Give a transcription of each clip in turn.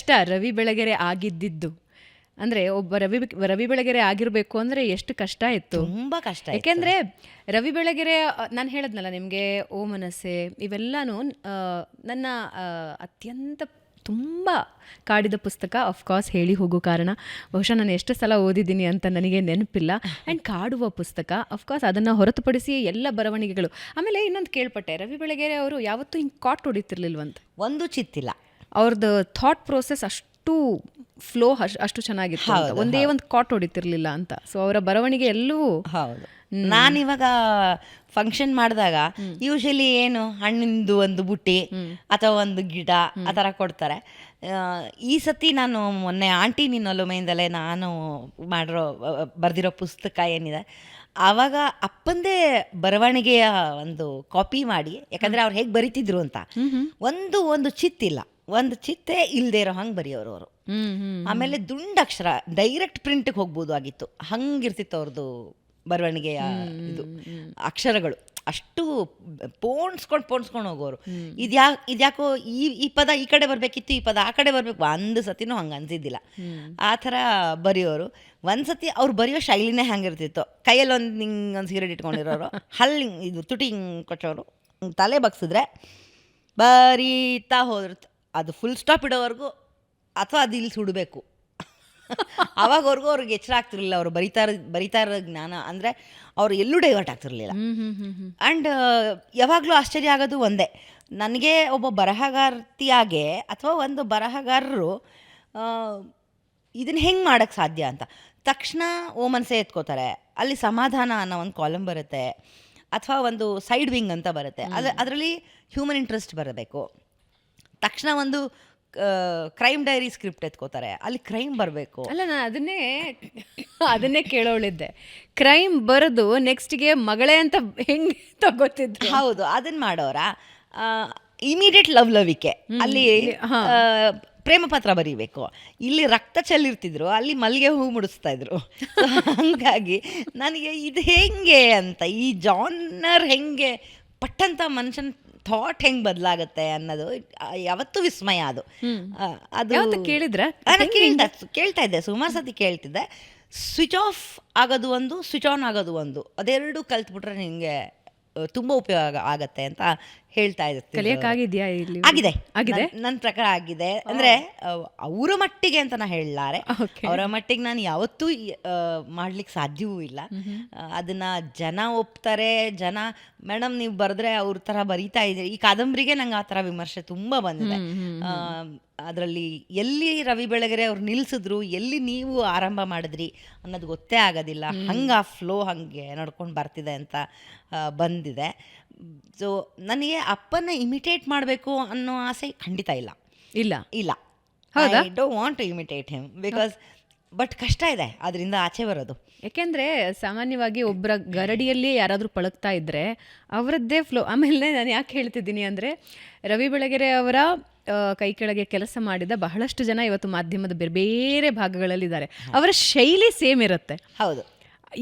ಕಷ್ಟ ರವಿ ಬೆಳಗೆರೆ ಆಗಿದ್ದಿದ್ದು. ಅಂದರೆ ಒಬ್ಬ ರವಿ ಬೆಳಗೆರೆ ಆಗಿರಬೇಕು ಅಂದರೆ ಎಷ್ಟು ಕಷ್ಟ ಇತ್ತು, ತುಂಬ ಕಷ್ಟ. ಯಾಕೆಂದರೆ ರವಿ ಬೆಳಗೆರೆ ನಾನು ಹೇಳಿದ್ನಲ್ಲ ನಿಮಗೆ, ಓ ಮನಸ್ಸೆ ಇವೆಲ್ಲನೂ ನನ್ನ ಅತ್ಯಂತ ತುಂಬ ಕಾಡಿದ ಪುಸ್ತಕ. ಆಫ್ಕೋರ್ಸ್ ಹೇಳಿ ಹೋಗೋ ಕಾರಣ ಬಹುಶಃ ನಾನು ಎಷ್ಟು ಸಲ ಓದಿದ್ದೀನಿ ಅಂತ ನನಗೆ ನೆನಪಿಲ್ಲ. ಆ್ಯಂಡ್ ಕಾಡುವ ಪುಸ್ತಕ ಆಫ್ಕೋರ್ಸ್, ಅದನ್ನು ಹೊರತುಪಡಿಸಿ ಎಲ್ಲ ಬರವಣಿಗೆಗಳು. ಆಮೇಲೆ ಇನ್ನೊಂದು ಕೇಳ್ಪಟ್ಟೆ, ರವಿ ಬೆಳಗೆರೆ ಅವರು ಯಾವತ್ತೂ ಹಿಂಗೆ ಕಾಟ್ ಹೊಡಿತಿರ್ಲಿಲ್ವಂತೆ, ಒಂದು ಚಿತ್ತಿಲ್ಲ. ಅವ್ರದ್ದು ಥಾಟ್ ಪ್ರೋಸೆಸ್ ಅಷ್ಟು ಫ್ಲೋ ಅಷ್ಟು ಚೆನ್ನಾಗಿತ್ತು, ಒಂದೇ ಒಂದು ಕಾಟ್ ಹೊಡಿತಿರ್ಲಿಲ್ಲ ಅಂತ. ಸೊ ಅವರ ಬರವಣಿಗೆ ಎಲ್ಲೂ ಹೌದು. ನಾನಿವಾಗ ಫಂಕ್ಷನ್ ಮಾಡಿದಾಗ ಯೂಶಲಿ ಏನು ಹಣ್ಣಿಂದು ಒಂದು ಬುಟ್ಟಿ ಅಥವಾ ಒಂದು ಗಿಡ ಆ ಥರ ಕೊಡ್ತಾರೆ. ಈ ಸತಿ ನಾನು ಮೊನ್ನೆ ಆಂಟಿ ನಿನ್ನ ಒಲುಮೆಯಿಂದಲೇ ನಾನು ಬರೆದಿರೋ ಪುಸ್ತಕ ಏನಿದೆ, ಆವಾಗ ಅಪ್ಪಂದೇ ಬರವಣಿಗೆಯ ಒಂದು ಕಾಪಿ ಮಾಡಿ, ಯಾಕಂದರೆ ಅವ್ರು ಹೇಗೆ ಬರಿತಿದ್ರು ಅಂತ ಒಂದು ಚಿತ್ತಿಲ್ಲ, ಒಂದು ಚಿತ್ತೇ ಇಲ್ಲದೆ ಇರೋ ಹಂಗೆ ಬರೆಯೋರು ಅವರು. ಆಮೇಲೆ ದುಂಡಕ್ಷರ ಡೈರೆಕ್ಟ್ ಪ್ರಿಂಟಿಗೆ ಹೋಗ್ಬೋದು ಆಗಿತ್ತು, ಹಂಗಿರ್ತಿತ್ತು ಅವ್ರದ್ದು ಬರವಣಿಗೆಯ ಇದು ಅಕ್ಷರಗಳು. ಅಷ್ಟು ಪೋಣಿಸ್ಕೊಂಡು ಹೋಗೋರು. ಇದ್ಯಾಕೋ ಈ ಪದ ಈ ಕಡೆ ಬರಬೇಕಿತ್ತು, ಈ ಪದ ಆ ಕಡೆ ಬರಬೇಕು, ಒಂದು ಸತಿನೂ ಹಂಗೆ ಅನ್ಸಿದ್ದಿಲ್ಲ. ಆ ಥರ ಬರೆಯೋರು. ಒಂದು ಸತಿ ಅವ್ರು ಬರೆಯೋ ಶೈಲಿನೇ ಹಂಗಿರ್ತಿತ್ತು. ಕೈಯಲ್ಲಿ ಒಂದು ಸಿಗರೇಟ್ ಇಟ್ಕೊಂಡಿರೋರು, ಹಲ್ಲಿ ಇದು ತುಟಿ ಹಿಂಗೆ ಕೊಚ್ಚೋರು, ತಲೆ ಬಗ್ಸಿದ್ರೆ ಬರೀತಾ ಹೋದ್ರು. ಅದು ಫುಲ್ ಸ್ಟಾಪ್ ಇಡೋವರೆಗೂ ಅಥವಾ ಅದು ಇಲ್ಲಿ ಸುಡಬೇಕು, ಅವಾಗವರೆಗೂ ಅವ್ರಿಗೆ ಎಚ್ಚರ ಆಗ್ತಿರ್ಲಿಲ್ಲ. ಅವರು ಬರಿತಾ ಇರೋ ಜ್ಞಾನ ಅಂದರೆ ಅವರು ಎಲ್ಲೂ ಡೈವರ್ಟ್ ಆಗ್ತಿರ್ಲಿಲ್ಲ. ಆ್ಯಂಡ್ ಯಾವಾಗಲೂ ಆಶ್ಚರ್ಯ ಆಗೋದು ಒಂದೇ, ನನಗೆ ಒಬ್ಬ ಬರಹಗಾರ್ತಿಯಾಗೆ ಅಥವಾ ಒಂದು ಬರಹಗಾರರು ಇದನ್ನು ಹೆಂಗೆ ಮಾಡೋಕ್ಕೆ ಸಾಧ್ಯ ಅಂತ. ತಕ್ಷಣ ಓ ಮನಸ್ಸೇ ಎತ್ಕೋತಾರೆ, ಅಲ್ಲಿ ಸಮಾಧಾನ ಅನ್ನೋ ಒಂದು ಕಾಲಮ್ ಬರುತ್ತೆ, ಅಥವಾ ಒಂದು ಸೈಡ್ ವಿಂಗ್ ಅಂತ ಬರುತ್ತೆ, ಅದರಲ್ಲಿ ಹ್ಯೂಮನ್ ಇಂಟ್ರೆಸ್ಟ್ ಬರಬೇಕು. ತಕ್ಷಣ ಒಂದು ಕ್ರೈಮ್ ಡೈರಿ ಸ್ಕ್ರಿಪ್ಟ್ ಎತ್ಕೋತಾರೆ, ಅಲ್ಲಿ ಕ್ರೈಮ್ ಬರಬೇಕು. ಅಲ್ಲ, ನಾನು ಅದನ್ನೇ ಕೇಳೋಳಿದ್ದೆ. ಕ್ರೈಮ್ ಬರೆದು ನೆಕ್ಸ್ಟ್ಗೆ ಮಗಳೇ ಅಂತ ಹೆಂಗೆ ತಗೋತಿದ್ರು. ಹೌದು, ಅದನ್ನು ಮಾಡೋರ. ಇಮಿಡಿಯೇಟ್ ಲವಿಕೆ, ಅಲ್ಲಿ ಪ್ರೇಮ ಪತ್ರ ಬರೀಬೇಕು, ಇಲ್ಲಿ ರಕ್ತ ಚೆಲ್ಲಿರ್ತಿದ್ರು, ಅಲ್ಲಿ ಮಲ್ಲಿಗೆ ಹೂ ಮುಡಿಸ್ತಾ ಇದ್ರು. ಹಾಗಾಗಿ ನನಗೆ ಇದು ಹೆಂಗೆ ಅಂತ, ಈ ಜಾನರ್ ಹೆಂಗೆ ಪಟ್ಟಂತ ಮನುಷ್ಯನ ಥಾಟ್ ಹೆಂಗೆ ಬದಲಾಗುತ್ತೆ ಅನ್ನೋದು ಯಾವತ್ತೂ ವಿಸ್ಮಯ. ಅದು ಕೇಳ್ತಾ ಇದ್ದೆ, ಸುಮಾರು ಸತಿ ಕೇಳ್ತಿದ್ದೆ. ಸ್ವಿಚ್ ಆಫ್ ಆಗೋದು ಒಂದು, ಸ್ವಿಚ್ ಆನ್ ಆಗೋದು ಒಂದು, ಅದೆರಡು ಕಲ್ತ್ಬಿಟ್ರೆ ನಿಮಗೆ ತುಂಬ ಉಪಯೋಗ ಆಗತ್ತೆ ಅಂತ ಹೇಳ್ತಾ ಇರ್ತೀನಿ. ಕಲಿಯಕ್ಕಾಗಿದೆಯಾ? ಆಗಿದೆ, ನನ್ನ ಪ್ರಕಾರ ಆಗಿದೆ. ಅಂದರೆ ಅವರ ಮಟ್ಟಿಗೆ ಅಂತ ನಾನು ಹೇಳಲಾರೆ, ಅವರ ಮಟ್ಟಿಗೆ ನಾನು ಯಾವತ್ತೂ ಮಾಡ್ಲಿಕ್ಕೆ ಸಾಧ್ಯವೂ ಇಲ್ಲ. ಅದನ್ನು ಜನ ಒಪ್ತಾರೆ. ಜನ ಮೇಡಮ್ ನೀವು ಬರೆದ್ರೆ ಅವ್ರ ಥರ ಬರೀತಾ ಇದ್ದೀರಿ. ಈ ಕಾದಂಬರಿಗೆ ನಂಗೆ ಆ ಥರ ವಿಮರ್ಶೆ ತುಂಬ ಬಂದಿದೆ. ಅದರಲ್ಲಿ ಎಲ್ಲಿ ರವಿ ಬೆಳಗೆರೆ ಅವ್ರು ನಿಲ್ಲಿಸಿದ್ರು, ಎಲ್ಲಿ ನೀವು ಆರಂಭ ಮಾಡಿದ್ರಿ ಅನ್ನೋದು ಗೊತ್ತೇ ಆಗೋದಿಲ್ಲ. ಹಂಗೆ ಆ ಫ್ಲೋ ಹಾಗೆ ನಡ್ಕೊಂಡು ಬರ್ತಿದೆ ಅಂತ ಬಂದಿದೆ. ಸೊ ನನಗೆ ಅಪ್ಪನ ಇಮಿಟೇಟ್ ಮಾಡಬೇಕು ಅನ್ನೋ ಆಸೆ ಖಂಡಿತ ಇಲ್ಲ. I don't want to imitate him because but ಕಷ್ಟ ಇದೆ ಅದರಿಂದ ಆಚೆ ಬರೋದು. ಯಾಕೆಂದರೆ ಸಾಮಾನ್ಯವಾಗಿ ಒಬ್ಬರ ಗರಡಿಯಲ್ಲಿ ಯಾರಾದರೂ ಪಳಗ್ತಾ ಇದ್ದರೆ ಅವರದ್ದೇ ಫ್ಲೋ. ಆಮೇಲೆ ನಾನು ಯಾಕೆ ಹೇಳ್ತಿದ್ದೀನಿ ಅಂದರೆ, ರವಿ ಬೆಳಗೆರೆ ಅವರ ಕೈ ಕೆಳಗೆ ಕೆಲಸ ಮಾಡಿದ ಬಹಳಷ್ಟು ಜನ ಇವತ್ತು ಮಾಧ್ಯಮದ ಬೇರೆ ಬೇರೆ ಭಾಗಗಳಲ್ಲಿದ್ದಾರೆ. ಅವರ ಶೈಲಿ ಸೇಮ್ ಇರುತ್ತೆ. ಹೌದು,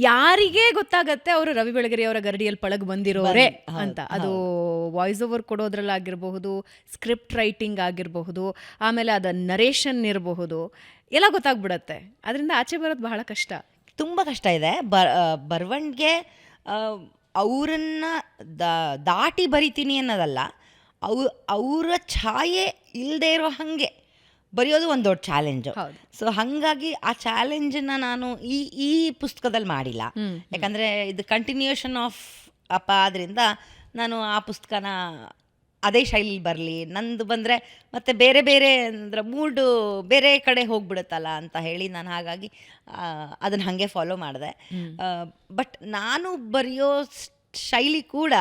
ಯಾರಿಗೇ ಗೊತ್ತಾಗತ್ತೆ ಅವರು ರವಿ ಬೆಳಗೆರೆ ಅವರ ಗರಡಿಯಲ್ಲಿ ಪಳಗ್ ಬಂದಿರೋರೇ ಅಂತ. ಅದು ವಾಯ್ಸ್ ಓವರ್ ಕೊಡೋದ್ರಲ್ಲಾಗಿರಬಹುದು, ಸ್ಕ್ರಿಪ್ಟ್ ರೈಟಿಂಗ್ ಆಗಿರಬಹುದು, ಆಮೇಲೆ ಅದು ನರೇಷನ್ ಇರಬಹುದು, ಎಲ್ಲ ಗೊತ್ತಾಗ್ಬಿಡತ್ತೆ. ಅದರಿಂದ ಆಚೆ ಬರೋದು ಬಹಳ ಕಷ್ಟ, ತುಂಬ ಕಷ್ಟ ಇದೆ. ಬರವಣಿಗೆ ಅವರನ್ನು ದಾಟಿ ಬರಿತೀನಿ ಅನ್ನೋದಲ್ಲ, ಅವರ ಛಾಯೆ ಇಲ್ಲದೆ ಇರೋ ಹಾಗೆ ಬರೆಯೋದು ಒಂದು ದೊಡ್ಡ ಚಾಲೆಂಜು. ಸೊ ಹಾಗಾಗಿ ಆ ಚಾಲೆಂಜನ್ನು ನಾನು ಈ ಪುಸ್ತಕದಲ್ಲಿ ಮಾಡಿಲ್ಲ. ಯಾಕಂದರೆ ಇದು ಕಂಟಿನ್ಯೂಷನ್ ಆಫ್ ಅಪ್ಪ ಆದ್ದರಿಂದ ನಾನು ಆ ಪುಸ್ತಕನ ಅದೇ ಶೈಲಿ ಬರಲಿ, ನಂದು ಬಂದರೆ ಮತ್ತು ಬೇರೆ ಬೇರೆ ಅಂದರೆ ಮೂಡು ಬೇರೆ ಕಡೆ ಹೋಗ್ಬಿಡುತ್ತಲ್ಲ ಅಂತ ಹೇಳಿ ನಾನು ಹಾಗಾಗಿ ಅದನ್ನು ಹಾಗೆ ಫಾಲೋ ಮಾಡಿದೆ. ಬಟ್ ನಾನು ಬರೆಯೋ ಶೈಲಿ ಕೂಡ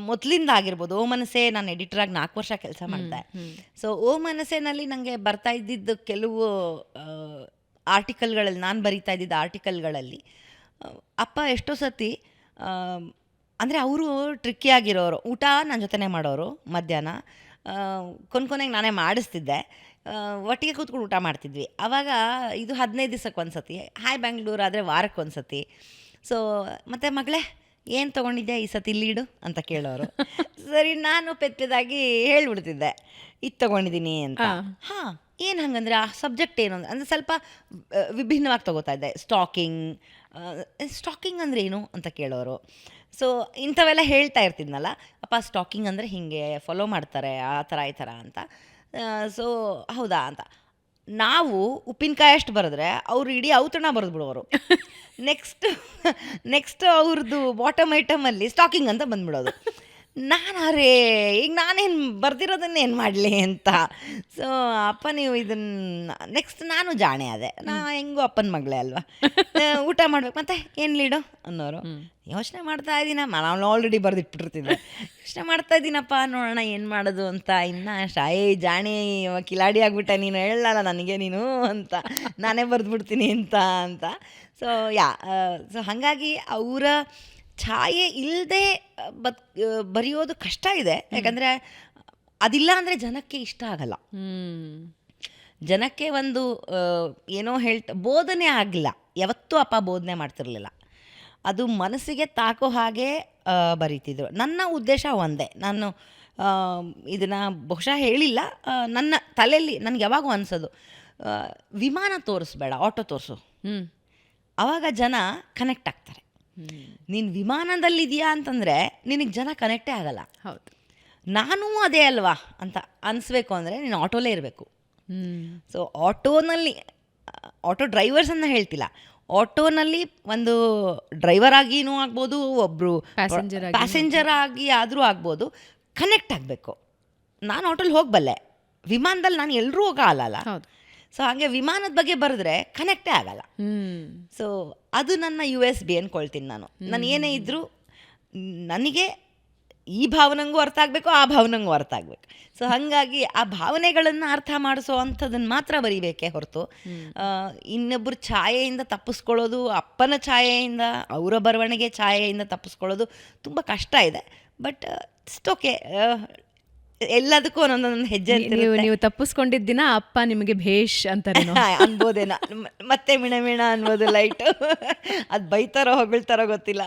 ಮೊದಲಿಂದ ಆಗಿರ್ಬೋದು. ಓ ಮನಸ್ಸೇ ನಾನು ಎಡಿಟರಾಗಿ 4 ವರ್ಷ ಕೆಲಸ ಮಾಡಿದೆ. ಸೊ ಓ ಮನಸ್ಸೇನಲ್ಲಿ ನನಗೆ ಬರ್ತಾ ಇದ್ದಿದ್ದು ಕೆಲವು ಆರ್ಟಿಕಲ್ಗಳಲ್ಲಿ, ನಾನು ಬರಿತಾ ಇದ್ದಿದ್ದು ಆರ್ಟಿಕಲ್ಗಳಲ್ಲಿ ಅಪ್ಪ ಎಷ್ಟೋ ಸತಿ ಅಂದರೆ ಅವರು ಟ್ರಿಕ್ಕಿ ಆಗಿರೋರು. ಊಟ ನನ್ನ ಜೊತೆನೇ ಮಾಡೋರು, ಮಧ್ಯಾಹ್ನ ಕೊನೆಗೆ ನಾನೇ ಮಾಡಿಸ್ತಿದ್ದೆ, ಒಟ್ಟಿಗೆ ಕೂತ್ಕೊಂಡು ಊಟ ಮಾಡ್ತಿದ್ವಿ. ಆವಾಗ ಇದು 15 ದಿವಸಕ್ಕೆ ಒಂದು ಸತಿ, ಹಾಯ್ ಬ್ಯಾಂಗ್ಳೂರ್ ಆದರೆ ವಾರಕ್ಕೆ ಒಂದು ಸತಿ. ಸೊ ಮತ್ತು ಮಗಳೇ ಏನು ತೊಗೊಂಡಿದ್ದೆ ಈ ಸತಿ ಲೀಡು ಅಂತ ಕೇಳೋರು. ಸರಿ, ನಾನು ಪೆದ್ದಾಗಿ ಹೇಳ್ಬಿಡ್ತಿದ್ದೆ ಇದು ತೊಗೊಂಡಿದ್ದೀನಿ ಅಂತ. ಹಾಂ, ಏನು ಹಂಗಂದರೆ ಆ ಸಬ್ಜೆಕ್ಟ್ ಏನು ಅಂದರೆ ಸ್ವಲ್ಪ ವಿಭಿನ್ನವಾಗಿ ತಗೋತಾ ಇದ್ದೆ. ಸ್ಟಾಕಿಂಗ್ ಅಂದರೆ ಏನು ಅಂತ ಕೇಳೋರು. ಸೊ ಇಂಥವೆಲ್ಲ ಹೇಳ್ತಾ ಇರ್ತಿದ್ನಲ್ಲ, ಅಪ್ಪ ಸ್ಟಾಕಿಂಗ್ ಅಂದರೆ ಹೀಗೆ ಫಾಲೋ ಮಾಡ್ತಾರೆ ಆ ಥರ ಈ ಥರ ಅಂತ. ಸೊ ಹೌದಾ ಅಂತ. ನಾವು ಉಪ್ಪಿನಕಾಯಿ ಅಷ್ಟು ಬರೆದ್ರೆ ಅವರು ಇಡೀ ಔತಣ ಬರೆದು ಬಿಡೋರು. ನೆಕ್ಸ್ಟ್ ಅವ್ರದ್ದು ಬಾಟಮ್ ಐಟಮಲ್ಲಿ ಸ್ಟಾಕಿಂಗ್ ಅಂತ ಬಂದ್ಬಿಡೋದು. ಅರೇ ಈಗ ನಾನೇನು ಬರ್ದಿರೋದನ್ನೇನು ಮಾಡಲಿ ಅಂತ. ಸೊ ಅಪ್ಪ ನೀವು ಇದನ್ನು ನೆಕ್ಸ್ಟ್ ನಾನು ಜಾಣೆ ಅದೇ, ಹೆಂಗೋ ಅಪ್ಪನ ಮಗಳೇ ಅಲ್ವಾ, ಊಟ ಮಾಡ್ಬೇಕು ಮತ್ತೆ ಏನು ಲೀಡು ಅನ್ನೋರು. ಯೋಚನೆ ಮಾಡ್ತಾ ಇದ್ದೀನ, ನಾನು ಆಲ್ರೆಡಿ ಬರೆದಿಟ್ಬಿಟ್ಟಿರ್ತಿದ್ದೆ. ಯೋಚನೆ ಮಾಡ್ತಾ ಇದ್ದೀನಪ್ಪ, ನೋಡೋಣ ಏನು ಮಾಡೋದು ಅಂತ. ಇನ್ನು ಜಾಣಿ ಕಿಲಾಡಿ ಆಗ್ಬಿಟ್ಟ, ನೀನು ಹೇಳಲ್ಲ ನನಗೆ ನೀನು ಅಂತ, ನಾನೇ ಬರೆದ್ಬಿಡ್ತೀನಿ ಅಂತ. ಸೊ ಹಾಗಾಗಿ ಅವರ ಛಾಯೆ ಇಲ್ಲದೆ ಬರೆಯೋದು ಕಷ್ಟ ಇದೆ. ಯಾಕಂದರೆ ಅದಿಲ್ಲ ಅಂದರೆ ಜನಕ್ಕೆ ಇಷ್ಟ ಆಗಲ್ಲ. ಜನಕ್ಕೆ ಒಂದು ಏನೋ ಬೋಧನೆ ಆಗಲಿಲ್ಲ. ಯಾವತ್ತೂ ಅಪ್ಪ ಬೋಧನೆ ಮಾಡ್ತಿರ್ಲಿಲ್ಲ. ಅದು ಮನಸ್ಸಿಗೆ ತಾಕೋ ಹಾಗೆ ಬರೀತಿದ್ರು. ನನ್ನ ಉದ್ದೇಶ ಒಂದೇ, ನಾನು ಇದನ್ನು ಬಹುಶಃ ಹೇಳಿಲ್ಲ, ನನ್ನ ತಲೆಯಲ್ಲಿ ನನಗೆ ಯಾವಾಗೂ ಅನಿಸೋದು, ವಿಮಾನ ತೋರಿಸ್ಬೇಡ, ಆಟೋ ತೋರಿಸು, ಆವಾಗ ಜನ ಕನೆಕ್ಟ್ ಆಗ್ತಾರೆ. ನೀನು ವಿಮಾನದಲ್ಲಿದೆಯಾ ಅಂತಂದರೆ ನಿನಗೆ ಜನ ಕನೆಕ್ಟೇ ಆಗಲ್ಲ. ಹೌದು, ನಾನೂ ಅದೇ ಅಲ್ವಾ ಅಂತ ಅನಿಸ್ಬೇಕು ಅಂದರೆ ನೀನು ಆಟೋಲೇ ಇರಬೇಕು. ಸೊ ಆಟೋ ಡ್ರೈವರ್ಸನ್ನು ಹೇಳ್ತಿಲ್ಲ, ಆಟೋನಲ್ಲಿ ಒಂದು ಡ್ರೈವರ್ ಆಗಿನೂ ಆಗ್ಬೋದು, ಒಬ್ಬರು ಪ್ಯಾಸೆಂಜರ್ ಆಗಿ ಆದರೂ ಆಗ್ಬೋದು, ಕನೆಕ್ಟ್ ಆಗಬೇಕು. ನಾನು ಆಟೋಲ್ಲಿ ಹೋಗಬಲ್ಲೆ, ವಿಮಾನದಲ್ಲಿ ನಾನು ಎಲ್ಲರೂ ಹೋಗಲ್ಲ. ಸೊ ಹಾಗೆ ವಿಮಾನದ ಬಗ್ಗೆ ಬರೆದ್ರೆ ಕನೆಕ್ಟೇ ಆಗಲ್ಲ. ಸೊ ಅದು ನನ್ನ USB ಅಂದ್ಕೊಳ್ತೀನಿ ನಾನು ಏನೇ ಇದ್ದರೂ ನನಗೆ ಈ ಭಾವನೆಗೂ ಅರ್ಥ ಆಗಬೇಕು, ಆ ಭಾವನೆಗೂ ಅರ್ಥ ಆಗಬೇಕು. ಸೊ ಹಾಗಾಗಿ ಆ ಭಾವನೆಗಳನ್ನು ಅರ್ಥ ಮಾಡಿಸೋ ಅಂಥದ್ದನ್ನು ಮಾತ್ರ ಬರಿಬೇಕೇ ಹೊರತು ಇನ್ನೊಬ್ಬರ ಛಾಯೆಯಿಂದ ತಪ್ಪಿಸ್ಕೊಳ್ಳೋದು, ಅಪ್ಪನ ಛಾಯೆಯಿಂದ, ಅವರ ಬರವಣಿಗೆ ಛಾಯೆಯಿಂದ ತಪ್ಪಿಸ್ಕೊಳ್ಳೋದು ತುಂಬ ಕಷ್ಟ ಇದೆ. ಬಟ್ ಇಟ್ಸ್ ಓಕೆ, ಎಲ್ಲದಕ್ಕೂ ಒಂದೊಂದೊಂದು ಹೆಜ್ಜೆ. ನೀವು ತಪ್ಪಿಸ್ಕೊಂಡಿದ್ದ ದಿನ ಅಪ್ಪ ನಿಮಗೆ ಭೇಷ್ ಅಂತಾರೆ ಅನ್ಬೋದೇನ, ಮತ್ತೆ ಮಿಣ ಅನ್ಬೋದು ಲೈಟ್. ಅದು ಬೈತಾರೋ ಹೊಗಳ್ತಾರೋ ಗೊತ್ತಿಲ್ಲ.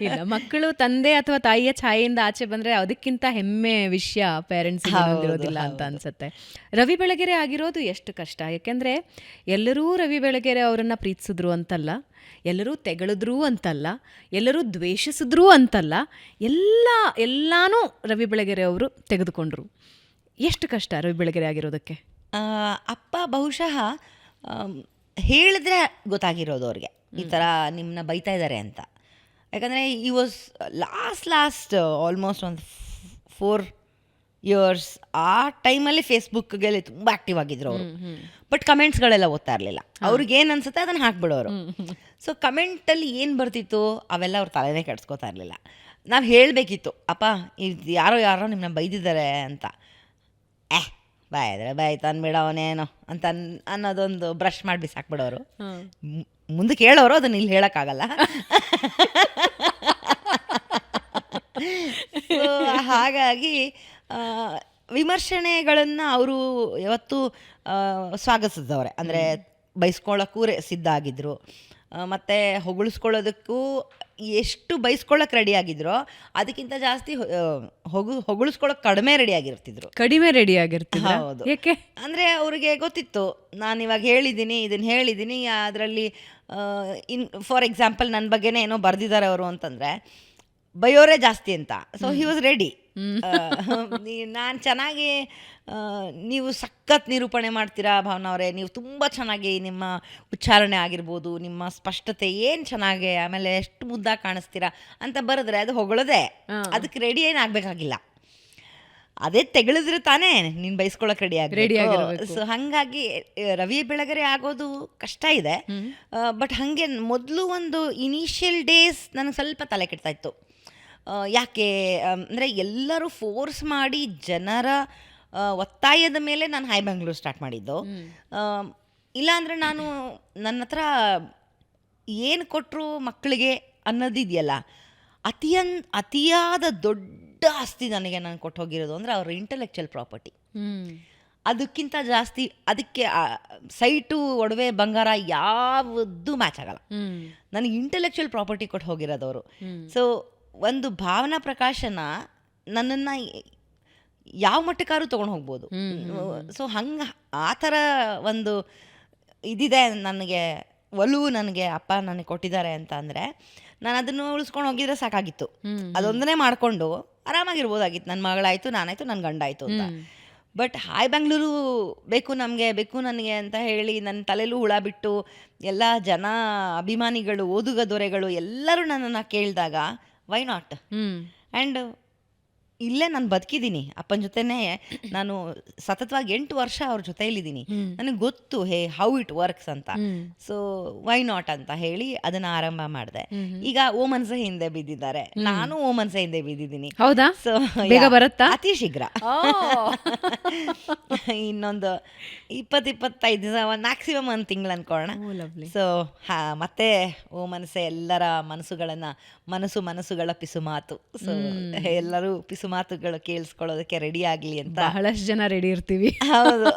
ಇಲ್ಲ, ಮಕ್ಕಳು ತಂದೆ ಅಥವಾ ತಾಯಿಯ ಛಾಯೆಯಿಂದ ಆಚೆ ಬಂದ್ರೆ ಅದಕ್ಕಿಂತ ಹೆಮ್ಮೆ ವಿಷಯ ಪೇರೆಂಟ್ಸ್ ಇರೋದಿಲ್ಲ ಅಂತ ಅನ್ಸುತ್ತೆ. ರವಿ ಬೆಳಗೆರೆ ಆಗಿರೋದು ಎಷ್ಟು ಕಷ್ಟ. ಯಾಕೆಂದ್ರೆ ಎಲ್ಲರೂ ರವಿ ಬೆಳಗೆರೆ ಅವರನ್ನ ಪ್ರೀತಿಸಿದ್ರು ಅಂತಲ್ಲ, ಎಲ್ಲರೂ ತೆಗಳಿದ್ರು ಅಂತಲ್ಲ, ಎಲ್ಲರೂ ದ್ವೇಷಿಸಿದ್ರು ಅಂತಲ್ಲ, ಎಲ್ಲಾನು ರವಿ ಬೆಳಗೆರೆ ಅವರು ತೆಗೆದುಕೊಂಡ್ರು. ಎಷ್ಟು ಕಷ್ಟ ರವಿ ಬೆಳಗೆರೆ ಆಗಿರೋದಕ್ಕೆ? ಅಪ್ಪ ಬಹುಶಃ ಹೇಳಿದ್ರೆ ಗೊತ್ತಾಗಿರೋದು ಅವ್ರಿಗೆ, ಈ ಥರ ನಿಮ್ಮನ್ನ ಬೈತಾ ಇದ್ದಾರೆ ಅಂತ. ಯಾಕಂದರೆ ಈ ವಾಸ್ ಲಾಸ್ಟ್ ಆಲ್ಮೋಸ್ಟ್ ಒಂದು 4 years ಆ ಟೈಮಲ್ಲಿ ಫೇಸ್ಬುಕ್ಗೆಲ್ಲ ತುಂಬ ಆ್ಯಕ್ಟಿವ್ ಆಗಿದ್ರು ಅವರು. ಬಟ್ ಕಮೆಂಟ್ಸ್ಗಳೆಲ್ಲ ಓದ್ತಾ ಇರಲಿಲ್ಲ. ಅವ್ರಿಗೆ ಏನು ಅನ್ಸುತ್ತೆ ಅದನ್ನು ಹಾಕ್ಬಿಡೋರು. ಸೊ ಕಮೆಂಟಲ್ಲಿ ಏನು ಬರ್ತಿತ್ತು ಅವೆಲ್ಲ ಅವ್ರ ತಲೆನೇ ಕೆಡ್ಸ್ಕೊತಾ ಇರಲಿಲ್ಲ. ನಾವು ಹೇಳಬೇಕಿತ್ತು, ಅಪ್ಪ ಇದು ಯಾರೋ ನಿಮ್ಮನ್ನ ಬೈದಿದ್ದಾರೆ ಅಂತ. ಬಾಯ್ತಾ ಅನ್ಬೇಡ ಅವನೇನೋ ಅಂತ ಅನ್ನೋದೊಂದು ಬ್ರಷ್ ಮಾಡಿ ಬಿಸಾಕ್ಬಿಡೋರು. ಮುಂದಕ್ಕೆ ಹೇಳೋರು ಅದನ್ನು ಇಲ್ಲಿ ಹೇಳೋಕ್ಕಾಗಲ್ಲ. ಸೊ ಹಾಗಾಗಿ ವಿಮರ್ಶನೆಗಳನ್ನು ಅವರು ಯಾವತ್ತೂ ಸ್ವಾಗತಿಸಿದವ್ರೆ. ಅಂದರೆ ಬೈಸ್ಕೊಳ್ಳೋಕ್ಕೂ ಸಿದ್ಧ ಆಗಿದ್ದರು, ಮತ್ತು ಹೊಗಳಿಸ್ಕೊಳ್ಳೋದಕ್ಕೂ ಎಷ್ಟು ಬೈಸ್ಕೊಳ್ಳೋಕೆ ರೆಡಿ ಆಗಿದ್ರೋ ಅದಕ್ಕಿಂತ ಜಾಸ್ತಿ ಹೊಗಳಿಸ್ಕೊಳ್ಳೋಕೆ ಕಡಿಮೆ ರೆಡಿ ಆಗಿರ್ತಿದ್ರು. ಹೌದು, ಯಾಕೆ ಅಂದರೆ ಅವ್ರಿಗೆ ಗೊತ್ತಿತ್ತು, ನಾನಿವಾಗ ಇದನ್ನು ಹೇಳಿದ್ದೀನಿ, ಅದರಲ್ಲಿ ಫಾರ್ ಎಕ್ಸಾಂಪಲ್ ನನ್ನ ಬಗ್ಗೆನೇ ಏನೋ ಬರೆದಿದ್ದಾರೆ ಅವರು ಅಂತಂದರೆ ಬೈಯೋರೇ ಜಾಸ್ತಿ ಅಂತ. So he was ready. ನಾನು ಚೆನ್ನಾಗಿ, ನೀವು ಸಖತ್ ನಿರೂಪಣೆ ಮಾಡ್ತೀರಾ ಭಾವನಾ ಅವರೇ, ನೀವು ತುಂಬ ಚೆನ್ನಾಗಿ ನಿಮ್ಮ ಉಚ್ಚಾರಣೆ ಆಗಿರ್ಬೋದು, ನಿಮ್ಮ ಸ್ಪಷ್ಟತೆ ಏನು ಚೆನ್ನಾಗಿ, ಆಮೇಲೆ ಎಷ್ಟು ಮುದ್ದಾಗಿ ಕಾಣಿಸ್ತೀರಾ ಅಂತ ಬರೆದ್ರೆ ಅದು ಹೊಗಳೋದೆ, ಅದಕ್ಕೆ ರೆಡಿ ಏನಾಗಬೇಕಾಗಿಲ್ಲ. ಅದೇ ತೆಗಳಿದ್ರೆ ತಾನೇ ನೀನು ಬೈಸ್ಕೊಳ್ಳೋಕೆ ರೆಡಿ ಆಗಿರ್ಬೇಕು. ಸೊ ಹಾಗಾಗಿ ರವಿ ಬೆಳಗೆರೆ ಆಗೋದು ಕಷ್ಟ ಇದೆ. ಬಟ್ ಹಾಗೆ ಮೊದಲು ಒಂದು ಇನಿಷಿಯಲ್ ಡೇಸ್ ನನಗೆ ಸ್ವಲ್ಪ ತಲೆ ಕೆಡ್ತಾ ಇತ್ತು. ಯಾಕೆ ಅಂದರೆ ಎಲ್ಲರೂ ಫೋರ್ಸ್ ಮಾಡಿ ಜನರ ಒತ್ತಾಯದ ಮೇಲೆ ನಾನು ಹೈ ಬೆಂಗಳೂರು ಸ್ಟಾರ್ಟ್ ಮಾಡಿದ್ದು. ಇಲ್ಲಾಂದರೆ ನಾನು ನನ್ನ ಹತ್ರ ಏನು ಕೊಟ್ಟರು ಮಕ್ಕಳಿಗೆ ಅನ್ನೋದಿದೆಯಲ್ಲ, ಅತಿಯಾದ ದೊಡ್ಡ ಆಸ್ತಿ ನಾನು ಕೊಟ್ಟು ಹೋಗಿರೋದು ಅಂದರೆ ಅವ್ರ ಇಂಟೆಲೆಕ್ಚುಯಲ್ ಪ್ರಾಪರ್ಟಿ. ಅದಕ್ಕಿಂತ ಜಾಸ್ತಿ ಅದಕ್ಕೆ ಸೈಟು, ಒಡವೆ, ಬಂಗಾರ ಯಾವುದು ಮ್ಯಾಚ್ ಆಗಲ್ಲ. ನನಗೆ ಇಂಟೆಲೆಕ್ಚುಯಲ್ ಪ್ರಾಪರ್ಟಿ ಕೊಟ್ಟು ಹೋಗಿರೋದವರು. ಸೊ ಒಂದು ಭಾವನಾ ಪ್ರಕಾಶನ ನನ್ನನ್ನು ಯಾವ ಮಟ್ಟಕ್ಕಾದ್ರೂ ತೊಗೊಂಡು ಹೋಗ್ಬೋದು. ಸೊ ಹಂಗೆ ಆ ಥರ ಒಂದು ಇದಿದೆ ನನಗೆ, ಒಲವು ನನಗೆ ಅಪ್ಪ ನನಗೆ ಕೊಟ್ಟಿದ್ದಾರೆ ಅಂತ ಅಂದರೆ ನಾನು ಅದನ್ನು ಉಳಿಸ್ಕೊಂಡು ಹೋಗಿದ್ರೆ ಸಾಕಾಗಿತ್ತು. ಅದೊಂದನ್ನೇ ಮಾಡಿಕೊಂಡು ಆರಾಮಾಗಿರ್ಬೋದಾಗಿತ್ತು. ನನ್ನ ಮಗಳಾಯಿತು, ನಾನಾಯಿತು, ನನ್ನ ಗಂಡ ಆಯಿತು ಅಂತ. ಬಟ್ ಹಾಯ್ ಬೆಂಗಳೂರು ಬೇಕು ನಮಗೆ, ಬೇಕು ನನಗೆ ಅಂತ ಹೇಳಿ ನನ್ನ ತಲೆಯಲ್ಲೂ ಹುಳ ಬಿಟ್ಟು ಎಲ್ಲ ಜನ, ಅಭಿಮಾನಿಗಳು, ಓದುಗ ದೊರೆಗಳು ಎಲ್ಲರೂ ನನ್ನನ್ನು ಕೇಳಿದಾಗ ವೈ ನಾಟ್. ಆ್ಯಂಡ್ ಇಲ್ಲೇ ನಾನು ಬದುಕಿದ್ದೀನಿ ಅಪ್ಪನ ಜೊತೆನೇ. ನಾನು ಸತತವಾಗಿ 8 ವರ್ಷ ಅವ್ರ ಜೊತೆಯಲ್ಲಿದ್ದೀನಿ. ನನಗೆ ಗೊತ್ತು ಹೌ ಇಟ್ ವರ್ಕ್ಸ್ ಅಂತ. ಸೊ ವೈ ನಾಟ್ ಅಂತ ಹೇಳಿ ಅದನ್ನ ಆರಂಭ ಮಾಡಿದೆ. ಈಗ ಓಮನ್ಸ ಹಿಂದೆ ಬಿದ್ದಿದ್ದಾರೆ, ನಾನು ಓಮನ್ಸ ಹಿಂದೆ ಬಿದ್ದಿದ್ದೀನಿ. ಹೌದಾ? ಸೊ ಬೇಗ ಬರುತ್ತಾ? ಅತಿ ಶೀಘ್ರ ಇನ್ನೊಂದು 20-25 ದಿವಸ, ಮ್ಯಾಕ್ಸಿಮಮ್ ಒಂದು ತಿಂಗಳು ಅನ್ಕೊಳ್ಳೋಣ. ಸೊ ಮತ್ತೆ ಓಮನ್ಸೆ ಎಲ್ಲರ ಮನಸ್ಸುಗಳ ಪಿಸುಮಾತು. ಸೊ ಎಲ್ಲರೂ ಪಿಸುಮಾತುಗಳು ಕೇಳಿಸ್ಕೊಳ್ಳೋದಕ್ಕೆ ರೆಡಿ ಆಗ್ಲಿ ಅಂತ ಬಹಳಷ್ಟು ಜನ ರೆಡಿ ಇರ್ತೀವಿ. ಹೌದು.